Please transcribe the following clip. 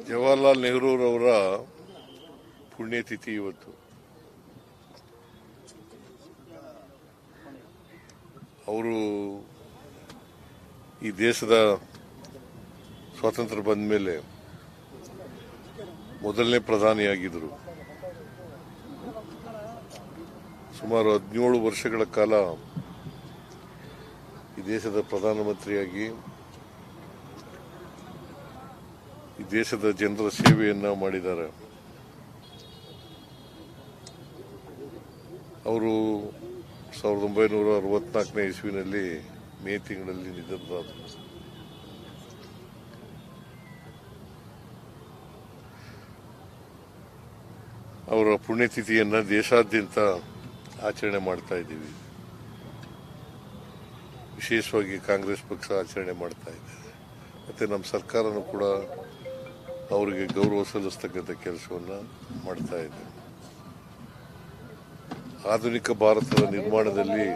ಜವಾಹರ್ಲಾಲ್ ನೆಹರೂರವರ ಪುಣ್ಯತಿಥಿ ಇವತ್ತು. ಅವರು ಈ ದೇಶದ ಸ್ವಾತಂತ್ರ್ಯ ಬಂದ ಮೇಲೆ ಮೊದಲನೇ ಪ್ರಧಾನಿಯಾಗಿದ್ದರು. ಸುಮಾರು 17 ವರ್ಷಗಳ ಕಾಲ ಈ ದೇಶದ ಪ್ರಧಾನಮಂತ್ರಿಯಾಗಿ ಈ ದೇಶದ ಜನರ ಸೇವೆಯನ್ನ ಮಾಡಿದ್ದಾರೆ. ಅವರು 1964ನೇ ಇಸ್ವಿನಲ್ಲಿ ಮೇ ತಿಂಗಳಲ್ಲಿ ನಿಧನರಾದರು. ಅವರ ಪುಣ್ಯತಿಥಿಯನ್ನ ದೇಶಾದ್ಯಂತ ಆಚರಣೆ ಮಾಡ್ತಾ ಇದ್ದೀವಿ. ವಿಶೇಷವಾಗಿ ಕಾಂಗ್ರೆಸ್ ಪಕ್ಷ ಆಚರಣೆ ಮಾಡ್ತಾ ಇದೆ. ಮತ್ತೆ ನಮ್ಮ ಸರ್ಕಾರನೂ ಕೂಡ ಅವರಿಗೆ ಗೌರವ ಸಲ್ಲಿಸ್ತಕ್ಕಂಥ ಕೆಲಸವನ್ನ ಮಾಡ್ತಾ ಇದೆ. ಆಧುನಿಕ ಭಾರತದ ನಿರ್ಮಾಣದಲ್ಲಿ